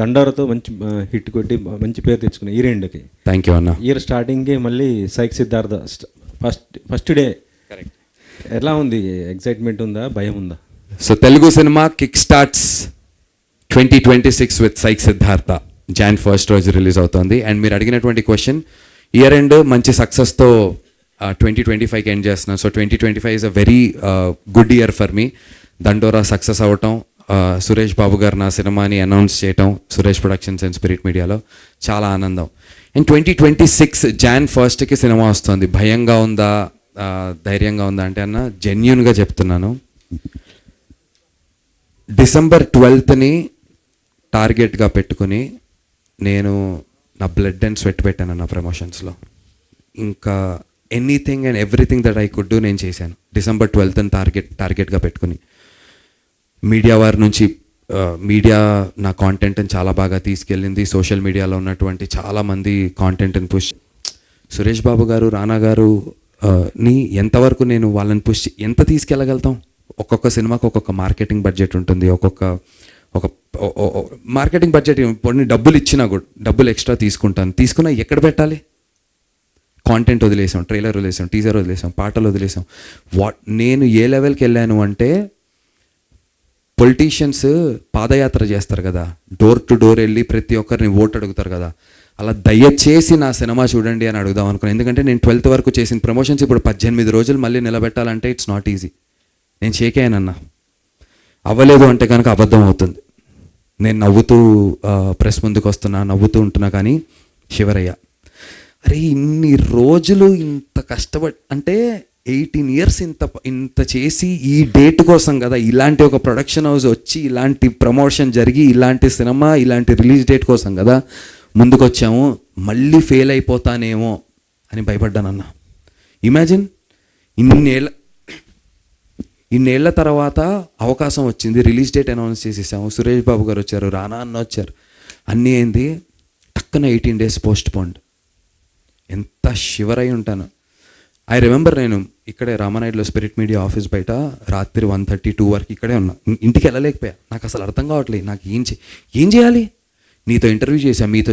దండారతో మంచి హిట్ కొట్టి మంచి పేరు తెచ్చుకున్నాయి ఈ రెండుకి. థ్యాంక్ యూ అన్న. ఇయర్ స్టార్టింగ్కి మళ్ళీ psych Siddhartha first day. Correct. ఎలా ఉంది? ఎక్సైట్మెంట్ ఉందా, భయం ఉందా? So Telugu cinema kick starts 2026 with psych Siddhartha. Jan 1st రోజు రిలీజ్ అవుతుంది. అండ్ మీరు అడిగినటువంటి క్వశ్చన్, ఇయర్ ఎండ్ మంచి సక్సెస్తో 2025కి ఎండ్ చేస్తున్నాను. So 2025 is a very good year for me. దండోరా సక్సెస్ అవ్వటం, సురేష్ బాబు గారు నా సినిమాని అనౌన్స్ చేయటం సురేష్ ప్రొడక్షన్స్ అండ్ స్పిరిట్ మీడియాలో చాలా ఆనందం. అండ్ 2026 Jan 1st సినిమా వస్తుంది. భయంగా ఉందా, ధైర్యంగా ఉందా అంటే అన్న జెన్యూన్గా చెప్తున్నాను, December 12th టార్గెట్గా పెట్టుకుని నేను నా బ్లడ్ అండ్ స్వెట్ పెట్టాను నా ప్రమోషన్స్లో. ఇంకా anything and everything that I could do నేను చేశాను. December 12th టార్గెట్గా పెట్టుకుని మీడియా వారి నుంచి మీడియా నా కాంటెంట్ని చాలా బాగా తీసుకెళ్ళింది. సోషల్ మీడియాలో ఉన్నటువంటి చాలామంది కాంటెంట్ని పుష్, సురేష్ బాబు గారు, రానా గారు ని ఎంతవరకు నేను వాళ్ళని పుష్ ఎంత తీసుకెళ్ళగలుగుతాం? ఒక్కొక్క సినిమాకి ఒక్కొక్క మార్కెటింగ్ బడ్జెట్ ఉంటుంది. ఒక మార్కెటింగ్ బడ్జెట్ కొన్ని డబ్బులు ఇచ్చినా కూడా డబ్బులు ఎక్స్ట్రా తీసుకున్నా ఎక్కడ పెట్టాలి? కాంటెంట్ వదిలేసాం, ట్రైలర్ వదిలేసాం, టీజర్ వదిలేసాం, పాటలు వదిలేసాం. నేను ఏ లెవెల్కి వెళ్ళాను అంటే, పొలిటీషియన్స్ పాదయాత్ర చేస్తారు కదా, డోర్ టు డోర్ వెళ్ళి ప్రతి ఒక్కరిని ఓటు అడుగుతారు కదా, అలా దయచేసి నా సినిమా చూడండి అని అడుగుదాం అనుకున్నాను. ఎందుకంటే నేను 12th వరకు చేసిన ప్రమోషన్స్ ఇప్పుడు 18 రోజులు మళ్ళీ నిలబెట్టాలంటే ఇట్స్ నాట్ ఈజీ. నేను షేక్ అయ్యానన్నా. అవ్వలేదు అంటే కనుక అబద్ధం అవుతుంది. నేను నవ్వుతూ ప్రెస్ ముందుకు వస్తున్నా, నవ్వుతూ ఉంటున్నా, కానీ శివరయ్య అరే ఇన్ని రోజులు ఇంత కష్టపడి అంటే 18 years ఇంత చేసి ఈ డేట్ కోసం కదా, ఇలాంటి ఒక ప్రొడక్షన్ హౌస్ వచ్చి ఇలాంటి ప్రమోషన్ జరిగి ఇలాంటి సినిమా ఇలాంటి రిలీజ్ డేట్ కోసం కదా ముందుకు వచ్చాము. మళ్ళీ ఫెయిల్ అయిపోతానేమో అని భయపడ్డానన్నా. ఇమాజిన్ ఇన్నేళ్ల తర్వాత అవకాశం వచ్చింది, రిలీజ్ డేట్ అనౌన్స్ చేసేసాము, సురేష్ బాబు గారు వచ్చారు, రానా అన్న వచ్చారు, అన్నీ అయింది. టక్కున 18 days పోస్ట్ పోండ్. ఎంత శివరై ఉంటాను. ఐ రిమెంబర్ నేను ఇక్కడే రామానాయుడులో స్పిరిట్ మీడియా ఆఫీస్ బయట రాత్రి 1:30-2 వరకు ఇక్కడే ఉన్నా. ఇంటికి వెళ్ళలేకపోయా. నాకు అసలు అర్థం కావట్లేదు నాకు ఏం చేయాలి. నీతో ఇంటర్వ్యూ చేశా, మీతో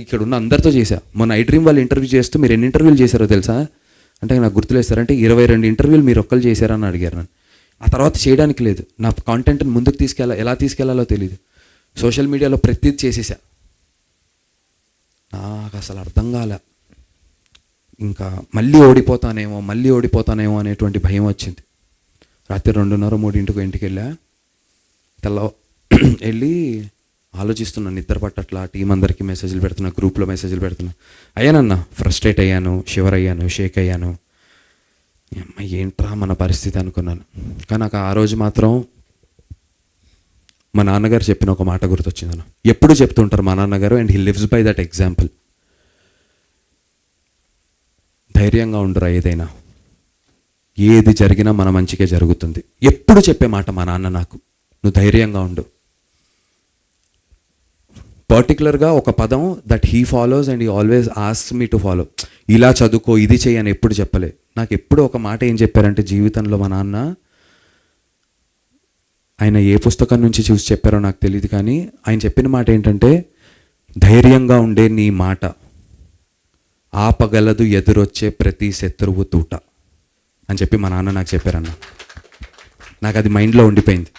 ఇక్కడ ఉన్న అందరితో చేశా. మొన్న ఐ డ్రీమ్ వాళ్ళు ఇంటర్వ్యూ చేస్తూ మీరు ఎన్ని ఇంటర్వ్యూలు చేశారో తెలుసా అంటే నాకు గుర్తులేస్తారంటే 22 ఇంటర్వ్యూలు మీరు ఒక్కరు చేశారని అడిగారు నన్ను. ఆ తర్వాత చేయడానికి లేదు. నా కాంటెంట్ని ముందుకు ఎలా తీసుకెళ్లాలో తెలియదు. సోషల్ మీడియాలో ప్రతిదీ చేసేసా. నాకు అసలు అర్థం కాలే. ఇంకా మళ్ళీ ఓడిపోతానేమో అనేటువంటి భయం వచ్చింది. రాత్రి 2:30-3 ఇంటికి వెళ్ళి ఆలోచిస్తున్నాను, నిద్ర పట్టట్లా, టీం అందరికీ మెసేజ్లు పెడుతున్నా, గ్రూప్లో మెసేజ్లు పెడుతున్నా. అయ్యానన్నా, ఫ్రస్ట్రేట్ అయ్యాను, షివర్ అయ్యాను, షేక్ అయ్యాను. ఏంట్రా మన పరిస్థితి అనుకున్నాను. కానీ నాకు ఆ రోజు మాత్రం మా నాన్నగారు చెప్పిన ఒక మాట గుర్తొచ్చింది అన్న. ఎప్పుడు చెప్తుంటారు మా నాన్నగారు, and he lives by that example. ధైర్యంగా ఉండురా, ఏది జరిగినా మన మంచిగా జరుగుతుంది. ఎప్పుడు చెప్పే మాట మా నాన్న నాకు, నువ్వు ధైర్యంగా ఉండు. పర్టికులర్గా ఒక పదం that he follows and he always asks me to follow. ఇలా చదువుకో, ఇది చెయ్యి అని ఎప్పుడు చెప్పలే. నాకు ఎప్పుడు ఒక మాట ఏం చెప్పారంటే జీవితంలో మా నాన్న, ఆయన ఏ పుస్తకం నుంచి చూసి చెప్పారో నాకు తెలియదు, కానీ ఆయన చెప్పిన మాట ఏంటంటే, ధైర్యంగా ఉండే నీ మాట ఆపగలదు ఎదురొచ్చే ప్రతి శత్రువు తూట అని చెప్పి మా నాన్న నాకు చెప్పారన్న. నాకు అది మైండ్లో ఉండిపోయింది.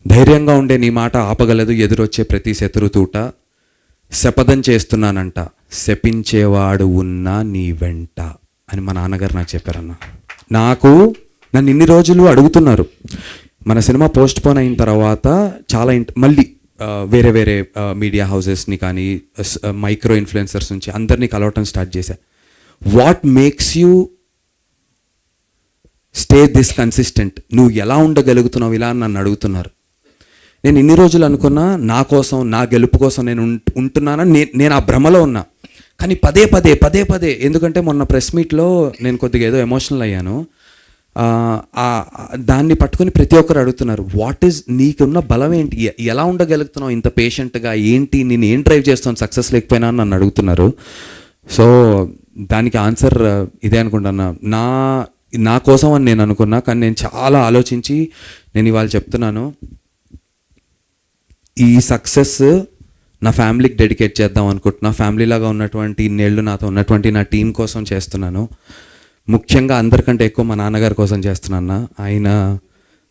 ధైర్యంగా ఉండే నీ మాట ఆపగలదు ఎదురొచ్చే ప్రతి శత్రు తూట, శపథం చేస్తున్నానంట శపించేవాడు ఉన్నా నీ వెంట అని మా నాన్నగారు నాకు చెప్పారన్న. నన్ను ఇన్ని రోజులు అడుగుతున్నారు. మన సినిమా పోస్ట్ పోన్ అయిన తర్వాత చాలా మళ్ళీ వేరే మీడియా హౌసెస్ని కానీ మైక్రో ఇన్ఫ్లుయెన్సర్స్ నుంచి అందరినీ కలవటం స్టార్ట్ చేశా. What makes you stay this consistent? నువ్వు ఎలా ఉండగలుగుతున్నావు ఇలా అని నన్ను అడుగుతున్నారు. నేను ఇన్ని రోజులు అనుకున్నా నా కోసం, నా గెలుపు కోసం నేను ఉంటున్నానని నేను ఆ భ్రమలో ఉన్నా. కానీ పదే పదే ఎందుకంటే మొన్న ప్రెస్ మీట్లో నేను కొద్దిగా ఏదో ఎమోషనల్ అయ్యాను. దాన్ని పట్టుకొని ప్రతి ఒక్కరు అడుగుతున్నారు, వాట్ ఈజ్ నీకున్న బలం ఏంటి, ఎలా ఉండగలుగుతున్నావు ఇంత పేషెంట్గా, ఏంటి నేను ఏం డ్రైవ్ చేస్తాను సక్సెస్ లేకపోయినా అని నన్ను అడుగుతున్నారు. సో దానికి ఆన్సర్ ఇదే అనుకుంటున్నా. నా కోసం అని నేను అనుకున్నా, కానీ నేను చాలా ఆలోచించి నేను ఇవాళ చెప్తున్నాను, ఈ సక్సెస్ నా ఫ్యామిలీకి డెడికేట్ చేద్దాం అనుకుంటున్నా. ఫ్యామిలీ లాగా ఉన్నటువంటి ఇన్నేళ్ళు నాతో ఉన్నటువంటి నా టీం కోసం చేస్తున్నాను. ముఖ్యంగా అందరికంటే ఎక్కువ మా నాన్నగారి కోసం చేస్తున్నాను.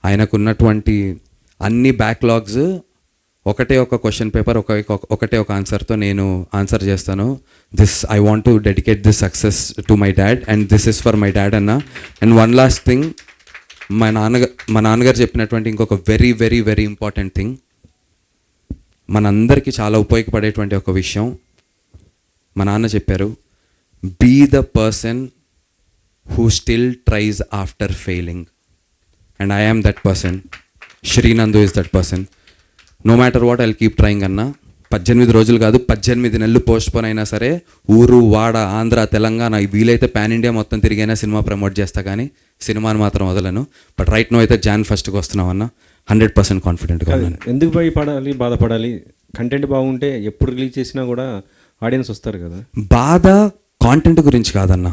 ఆయనకు ఉన్నటువంటి అన్ని బ్యాక్లాగ్స్ ఒకటే ఒక క్వశ్చన్ పేపర్, ఒకటే ఒక ఆన్సర్తో నేను ఆన్సర్ చేస్తాను. I want to dedicate this success to my dad and this is for my dad అన్న. అండ్ వన్ లాస్ట్ థింగ్, మా నాన్నగారు చెప్పినటువంటి ఇంకొక very very very important thing, మనందరికీ చాలా ఉపయోగపడేటువంటి ఒక విషయం. మా నాన్న చెప్పారు, be the person who still tries after failing. And I am that person. Srinandu is that person. No matter what I'll keep trying అన్న. 18 రోజులు కాదు, 18 నెలలు పోస్ట్ పోన్ అయినా సరే ఊరు, వాడ, ఆంధ్ర, తెలంగాణ, వీలైతే పాన్ ఇండియా మొత్తం తిరిగైనా సినిమా ప్రమోట్ చేస్తా, కానీ సినిమాని మాత్రం వదలను. బట్ రైట్ నో అయితే Jan 1st వస్తున్నాం అన్న. 100% కాన్ఫిడెంట్గా ఉన్నాను. ఎందుకు భయపడాలి, బాధపడాలి? కంటెంట్ బాగుంటే ఎప్పుడు రిలీజ్ చేసినా కూడా ఆడియన్స్ వస్తారు కదా. బాధ కాంటెంట్ గురించి కాదన్న.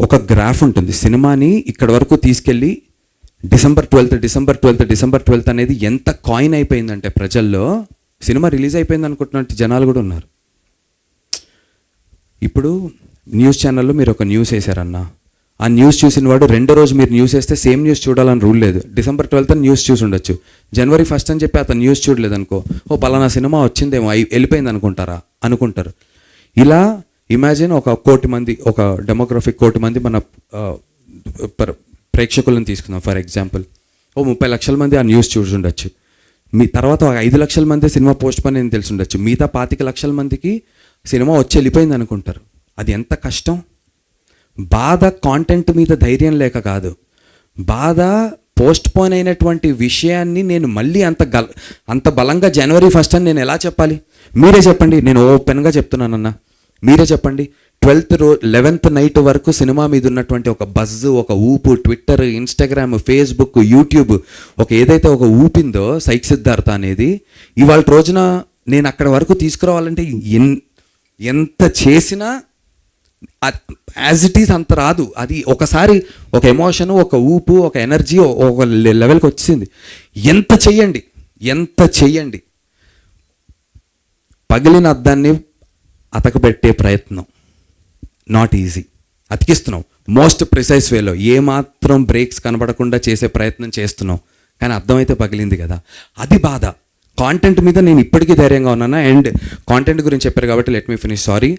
ఒక గ్రాఫ్ ఉంటుంది. సినిమాని ఇక్కడ వరకు తీసుకెళ్ళి డిసెంబర్ 12th అనేది ఎంత కాయిన్ అయిపోయిందంటే ప్రజల్లో, సినిమా రిలీజ్ అయిపోయింది అనుకుంటున్నట్టు జనాలు కూడా ఉన్నారు. ఇప్పుడు న్యూస్ ఛానల్లో మీరు ఒక న్యూస్ వేసారన్న, ఆ న్యూస్ చూసిన వాడు రెండో రోజు మీరు న్యూస్ వేస్తే సేమ్ న్యూస్ చూడాలని రూల్ లేదు. December 12th న్యూస్ చూసి ఉండొచ్చు, January 1st అని చెప్పి అతను న్యూస్ చూడలేదు అనుకో, ఓ పలానా సినిమా వచ్చిందేమో, వెళ్ళిపోయింది అనుకుంటారు. ఇలా ఇమాజిన్ ఒక 1 కోటి మంది, ఒక డెమోగ్రఫిక్ 1 కోటి మంది మన ప్రేక్షకులను తీసుకుందాం ఫర్ ఎగ్జాంపుల్. ఓ 30 లక్షల మంది ఆ న్యూస్ చూసి ఉండొచ్చు. మీ తర్వాత 5 లక్షల మంది సినిమా పోస్ట్ పోన్ అని తెలిసి ఉండొచ్చు. మిగతా 25 లక్షల మందికి సినిమా వచ్చి వెళ్ళిపోయింది అనుకుంటారు. అది ఎంత కష్టం. బాధ కాంటెంట్ మీద ధైర్యం లేక కాదు, బాధ పోస్ట్ పోన్ అయినటువంటి విషయాన్ని నేను మళ్ళీ అంత బలంగా January 1st అని నేను ఎలా చెప్పాలి? మీరే చెప్పండి. నేను ఓపెన్గా చెప్తున్నానన్నా, మీరే చెప్పండి. 11th నైట్ వరకు సినిమా మీద ఉన్నటువంటి ఒక బజ్, ఒక ఊపు, ట్విట్టర్, ఇన్స్టాగ్రామ్, ఫేస్బుక్, యూట్యూబ్, ఏదైతే ఒక ఊపిందో సైక్ సిద్ధార్థ అనేది, ఇవాళ రోజున నేను అక్కడ వరకు తీసుకురావాలంటే ఎంత చేసినా యాజ్ ఇట్ ఈస్ అంత రాదు. అది ఒకసారి ఒక ఎమోషను, ఒక ఊపు, ఒక ఎనర్జీ ఒక లెవెల్కి వచ్చింది. ఎంత చెయ్యండి, పగిలిన అద్దాన్ని అతకబెట్టే ప్రయత్నం నాట్ ఈజీ. అతికిస్తున్నాం మోస్ట్ ప్రిసైజ్ వేలో, ఏమాత్రం బ్రేక్స్ కనబడకుండా చేసే ప్రయత్నం చేస్తున్నాం, కానీ అర్థమైతే పగిలింది కదా, అది బాధ. కాంటెంట్ మీద నేను ఇప్పటికీ ధైర్యంగా ఉన్నాను. అండ్ కాంటెంట్ గురించి చెప్పారు కాబట్టి లెట్ మీ ఫినిష్. సారీ,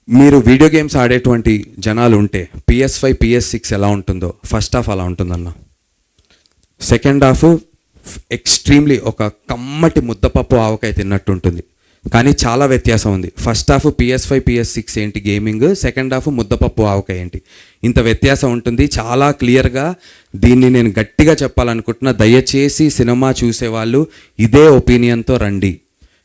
మీరు వీడియో గేమ్స్ ఆడేటువంటి జనాలు ఉంటే PS5, PS6 ఎలా ఉంటుందో ఫస్ట్ హాఫ్ అలా ఉంటుందన్న. సెకండ్ హాఫ్ ఎక్స్ట్రీమ్లీ ఒక కమ్మటి ముద్దపప్పు ఆవకాయ తిన్నట్టు ఉంటుంది, కానీ చాలా వ్యత్యాసం ఉంది. ఫస్ట్ హాఫ్ PS5, PS6 ఏంటి గేమింగ్, సెకండ్ హాఫ్ ముద్దపప్పు ఆవకాయ ఏంటి, ఇంత వ్యత్యాసం ఉంటుంది. చాలా క్లియర్గా దీన్ని నేను గట్టిగా చెప్పాలనుకుంటున్నా. దయచేసి సినిమా చూసేవాళ్ళు ఇదే ఒపీనియన్తో రండి.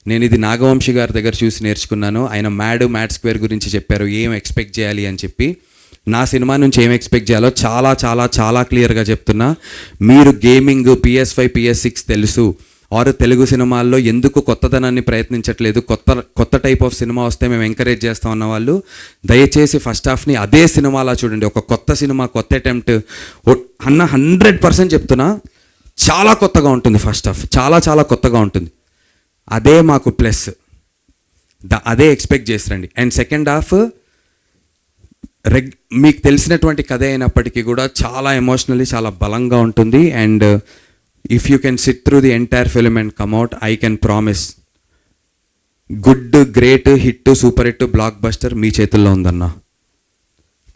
నేను ఇది నాగవంశి గారి దగ్గర చూసి నేర్చుకున్నాను. ఆయన మ్యాడ్ స్క్వేర్ గురించి చెప్పారు, ఏం ఎక్స్పెక్ట్ చేయాలి అని చెప్పి. నా సినిమా నుంచి ఏం ఎక్స్పెక్ట్ చేయాలో చాలా చాలా చాలా క్లియర్గా చెప్తున్నా. మీరు గేమింగ్, PS5, PS6 తెలుసు, ఆరు తెలుగు సినిమాల్లో ఎందుకు కొత్తదనాన్ని ప్రయత్నించట్లేదు, కొత్త టైప్ ఆఫ్ సినిమా వస్తే మేము ఎంకరేజ్ చేస్తాం అన్న వాళ్ళు దయచేసి ఫస్ట్ హాఫ్ని అదే సినిమాలా చూడండి. ఒక కొత్త సినిమా, కొత్త అటెంప్ట్ అన్న 100% చెప్తున్నా, చాలా కొత్తగా ఉంటుంది. ఫస్ట్ హాఫ్ చాలా చాలా కొత్తగా ఉంటుంది. అదే మాకు ప్లస్, అదే ఎక్స్పెక్ట్ చేసిరండి. అండ్ సెకండ్ హాఫ్ మీకు తెలిసినటువంటి కథ అయినప్పటికీ కూడా చాలా ఎమోషనల్లీ చాలా బలంగా ఉంటుంది. And if you can sit through the entire film and come out, I can promise good, great, hit, super hit, blockbuster మీ చేతుల్లో ఉందన్న.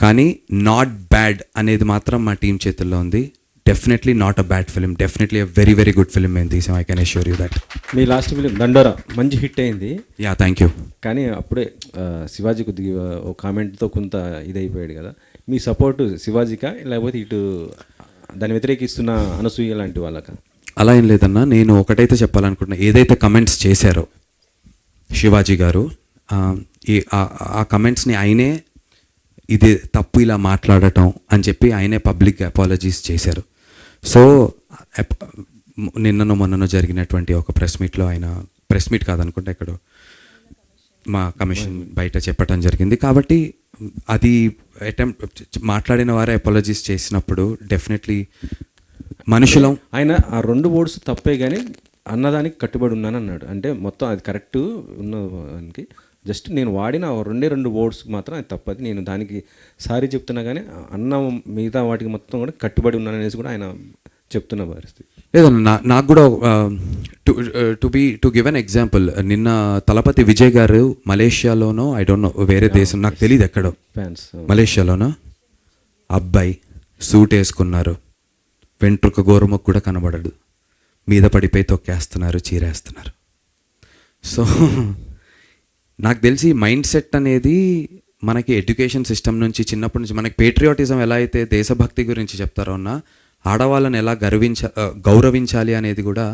కానీ నాట్ బ్యాడ్ అనేది మాత్రం మా టీం చేతుల్లో ఉంది. Definitely not a bad film, definitely a very very good film మేము తీసాం. I can assure you that. మీ లాస్ట్ ఫిలిం దండోరా మంచి హిట్ అయింది. Yeah, thank you. కానీ అప్పుడే శివాజీ కొద్దిగా ఒక కామెంట్తో కొంత ఇదైపోయాడు కదా. మీ సపోర్టు శివాజీకా లేకపోతే ఇటు దాన్ని వ్యతిరేకిస్తున్న అనసూయ లాంటి వాళ్ళకా? అలా ఏం లేదన్నా, నేను ఒకటైతే చెప్పాలనుకుంటున్నా. ఏదైతే కమెంట్స్ చేశారో శివాజీ గారు, ఆ కమెంట్స్ని ఆయనే ఇది తప్పు ఇలా మాట్లాడటం అని చెప్పి ఆయనే పబ్లిక్ అపాలజీస్ చేశారు. సో నిన్ననో మొన్ననో జరిగినటువంటి ఒక ప్రెస్ మీట్లో, ఆయన ప్రెస్ మీట్ కాదనుకుంటే ఎక్కడో మా కమిషన్ బయట చెప్పడం జరిగింది. కాబట్టి అది మాట్లాడిన వారే అపాలజీస్ చేసినప్పుడు డెఫినెట్లీ మనుషులం. ఆయన ఆ 2 వర్డ్స్ తప్పే కానీ అన్నదానికి కట్టుబడి ఉన్నాను అన్నాడు. అంటే మొత్తం అది కరెక్ట్ ఉన్న దానికి జస్ట్ నేను వాడిన ఆ 2 వర్డ్స్ మాత్రం అది తప్పది. నేను దానికి సారీ చెప్తున్నా కానీ అన్న మిగతా వాటికి మొత్తం కూడా కట్టుబడి ఉన్నాను అనేసి కూడా ఆయన చెప్తున్న పరిస్థితి. లేదన్నా నాకు కూడా టు గివ్ అన్ ఎగ్జాంపుల్, నిన్న తలపతి విజయ్ గారు మలేషియాలోనో ఐ డోంట్ నో వేరే దేశం నాకు తెలియదు ఎక్కడో ఫ్యాన్స్ మలేషియాలోనో అబ్బాయి సూట్ వేసుకున్నారు, వెంట్రుక గోరుముకు కూడా కనబడడు, మీద పడిపోయి తొక్కేస్తున్నారు, చీరేస్తున్నారు. సో నాకు తెలిసి మైండ్ సెట్ అనేది మనకి ఎడ్యుకేషన్ సిస్టమ్ నుంచి చిన్నప్పటి నుంచి మనకి పేట్రియాటిజం ఎలా అయితే దేశభక్తి గురించి చెప్తారో అన్న ఆడవాళ్ళని ఎలా గౌరవించాలి అనేది కూడా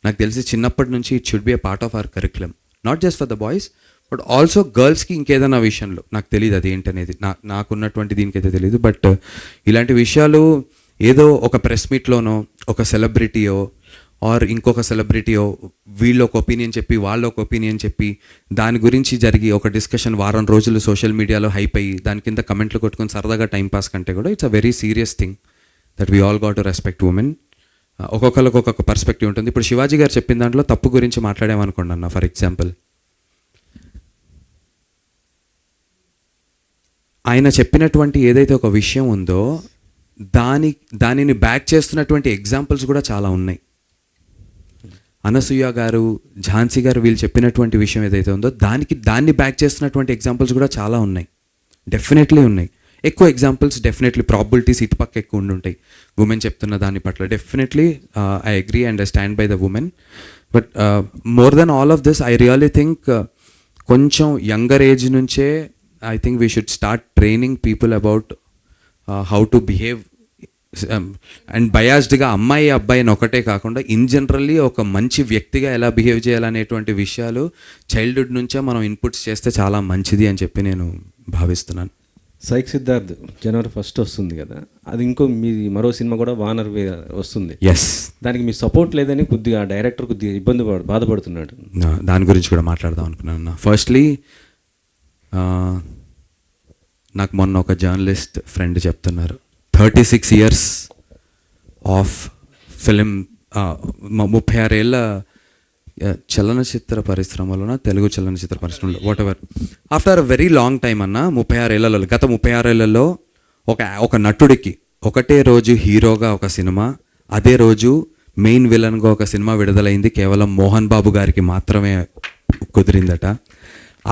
నాకు తెలిసి చిన్నప్పటి నుంచి it should be a part of our curriculum, not just for the boys but also గర్ల్స్కి. ఇంకేదైనా విషయంలో నాకు తెలియదు అది ఏంటనేది, నాకున్నటువంటి దీనికైతే తెలియదు. బట్ ఇలాంటి విషయాలు ఏదో ఒక ప్రెస్ మీట్లోనో ఒక సెలబ్రిటీయో ఆర్ ఇంకొక సెలబ్రిటీయో వీళ్ళు ఒక ఒపీనియన్ చెప్పి వాళ్ళు ఒక ఒపీనియన్ చెప్పి దాని గురించి జరిగి ఒక డిస్కషన్ వారం రోజులు సోషల్ మీడియాలో హైప్ అయ్యి దాని కింద కమెంట్లు కొట్టుకొని సరదాగా టైంపాస్ కంటే కూడా it's a very serious thing that we all got to respect women. ఒక్కొక్కరికి ఒక్కొక్క పర్స్పెక్టివ్ ఉంటుంది. ఇప్పుడు శివాజీ గారు చెప్పిన దాంట్లో తప్పు గురించి మాట్లాడామనుకోండి అన్న, ఫర్ ఎగ్జాంపుల్ ఆయన చెప్పినటువంటి ఏదైతే ఒక విషయం ఉందో దానిని బ్యాక్ చేస్తున్నటువంటి ఎగ్జాంపుల్స్ కూడా చాలా ఉన్నాయి. అనసూయ గారు, ఝాన్సీ గారు వీళ్ళు చెప్పినటువంటి విషయం ఏదైతే ఉందో దాన్ని బ్యాక్ చేస్తున్నటువంటి ఎగ్జాంపుల్స్ కూడా చాలా ఉన్నాయి, డెఫినెట్లీ ఉన్నాయి. ఎక్కువ ఎగ్జాంపుల్స్ డెఫినెట్లీ ప్రాబిలిటీస్ ఇటుపక్క ఎక్కువ ఉండుంటాయి ఉమెన్ చెప్తున్న దాని పట్ల. Definitely I agree and I stand by the women. But more than all of this I really think కొంచెం యంగర్ ఏజ్ నుంచే I think we should start training people about how to behave and బయాస్డ్గా అమ్మాయి అబ్బాయిని ఒకటే కాకుండా in generally ఒక మంచి వ్యక్తిగా ఎలా బిహేవ్ చేయాలనేటువంటి విషయాలు చైల్డ్హుడ్ నుంచే మనం ఇన్పుట్స్ చేస్తే చాలా మంచిది అని చెప్పి నేను భావిస్తున్నాను. సైక్ సిద్ధార్థ్ January 1 వస్తుంది కదా, అది ఇంకో మీ మరో సినిమా కూడా వానర్ వస్తుంది. ఎస్, దానికి మీ సపోర్ట్ లేదని కొద్దిగా డైరెక్టర్ కొద్దిగా బాధపడుతున్నాడు. దాని గురించి కూడా మాట్లాడదాం అనుకున్నాను. ఫస్ట్లీ నాకు మొన్న ఒక జర్నలిస్ట్ ఫ్రెండ్ చెప్తున్నారు 36 years ఆఫ్ ఫిలిం, 36 ఏళ్ళ చలనచిత్ర పరిశ్రమలోన తెలుగు చలనచిత్ర పరిశ్రమలో what ever after a very long time అన్న 36 ఏళ్లలో గత 36 ఏళ్లలో ఒక నటుడికి ఒకటే రోజు హీరోగా ఒక సినిమా, అదే రోజు మెయిన్ విలన్గా ఒక సినిమా విడుదలైంది కేవలం మోహన్ బాబు గారికి మాత్రమే కుదిరిందట.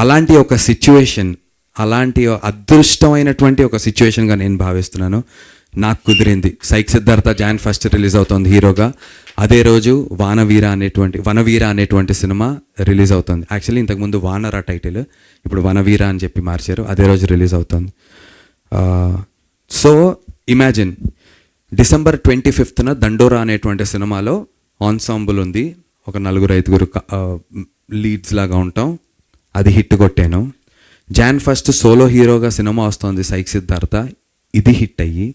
అలాంటి ఒక సిచ్యువేషన్, అలాంటి అదృష్టమైనటువంటి ఒక సిచ్యువేషన్గా నేను భావిస్తున్నాను. నాకు కుదిరింది. సైక్ సిద్ధార్థ Jan 1 రిలీజ్ అవుతుంది హీరోగా, అదే రోజు వనవీర అనేటువంటి సినిమా రిలీజ్ అవుతుంది. యాక్చువల్లీ ఇంతకుముందు వానర టైటిల్, ఇప్పుడు వనవీర అని చెప్పి మార్చారు. అదే రోజు రిలీజ్ అవుతుంది. సో ఇమాజిన్ December 25న దండోరా అనేటువంటి సినిమాలో ఆన్సాంబుల్ ఉంది, ఒక 4-5 లీడ్స్ లాగా ఉంటాం, అది హిట్ కొట్టాను. Jan 1 సోలో హీరోగా సినిమా వస్తుంది సైక్ సిద్ధార్థ, ఇది హిట్ అయ్యి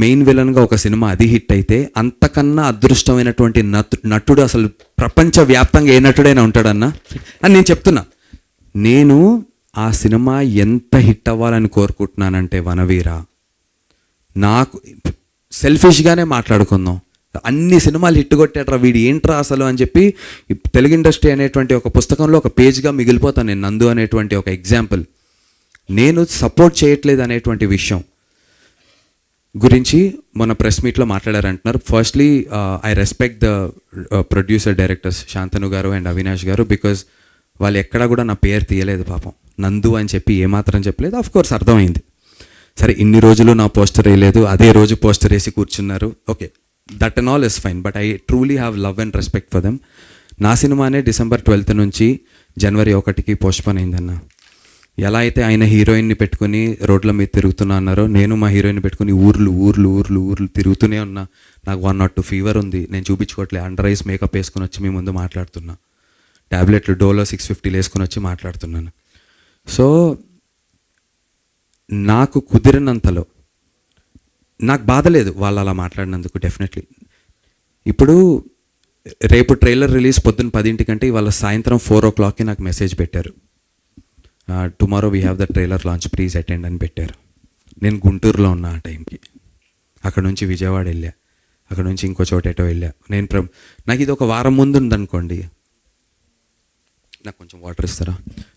మెయిన్ విలన్గా ఒక సినిమా అది హిట్ అయితే అంతకన్నా అదృష్టమైనటువంటి నటుడు అసలు ప్రపంచవ్యాప్తంగా ఏ నటుడైనా ఉంటాడన్నా అని నేను చెప్తున్నా. నేను ఆ సినిమా ఎంత హిట్ అవ్వాలని కోరుకుంటున్నానంటే వనవీర, నాకు సెల్ఫిష్గానే మాట్లాడుకుందాం, అన్ని సినిమాలు హిట్ కొట్టాడ్రా వీడు ఏంట్రా అసలు అని చెప్పి తెలుగు ఇండస్ట్రీ అనేటువంటి ఒక పుస్తకంలో ఒక పేజ్గా మిగిలిపోతాను నేను. నందు అనేటువంటి ఒక ఎగ్జాంపుల్. నేను సపోర్ట్ చేయట్లేదు అనేటువంటి విషయం గురించి మొన్న ప్రెస్ మీట్లో మాట్లాడారంటున్నారు. Firstly I respect the producer directors Shantanu garu and Avinash గారు, బికాజ్ వాళ్ళు ఎక్కడా కూడా నా పేరు తీయలేదు పాపం. నందు అని చెప్పి ఏమాత్రం చెప్పలేదు. ఆఫ్ కోర్స్ అర్థమైంది, సరే ఇన్ని రోజులు నా పోస్టర్ వేయలేదు, అదే రోజు పోస్టర్ వేసి కూర్చున్నారు, okay that and all is fine. But I truly have love and respect for them. నా సినిమానే December 12th నుంచి January 1కి పోస్ట్పోన్ అయిందన్న. ఎలా అయితే ఆయన హీరోయిన్ని పెట్టుకుని రోడ్ల మీద తిరుగుతున్నా అన్నారో, నేను మా హీరోయిన్ పెట్టుకుని ఊర్లు తిరుగుతూనే ఉన్నా. నాకు 102 ఫీవర్ ఉంది, నేను చూపించుకోవట్లే, అండర్ ఐస్ మేకప్ వేసుకుని వచ్చి మీ ముందు మాట్లాడుతున్నా, ట్యాబ్లెట్లు డోలో 650 వేసుకుని వచ్చి మాట్లాడుతున్నాను. సో నాకు కుదిరినంతలో నాకు బాధ లేదు వాళ్ళు అలా మాట్లాడినందుకు. డెఫినెట్లీ ఇప్పుడు రేపు ట్రైలర్ రిలీజ్ పొద్దున్న 10 ఇవాళ సాయంత్రం 4 o'clockకి నాకు మెసేజ్ పెట్టారు, tomorrow we have the trailer launch please attend అని పెట్టారు. నేను గుంటూరులో ఉన్నా ఆ టైంకి. అక్కడ నుంచి విజయవాడ వెళ్ళా, అక్కడ నుంచి ఇంకో చోట ఎటో వెళ్ళా. నాకు ఇది ఒక వారం ముందు ఉందనుకోండి, నాకు కొంచెం వాటర్ ఇస్తారా,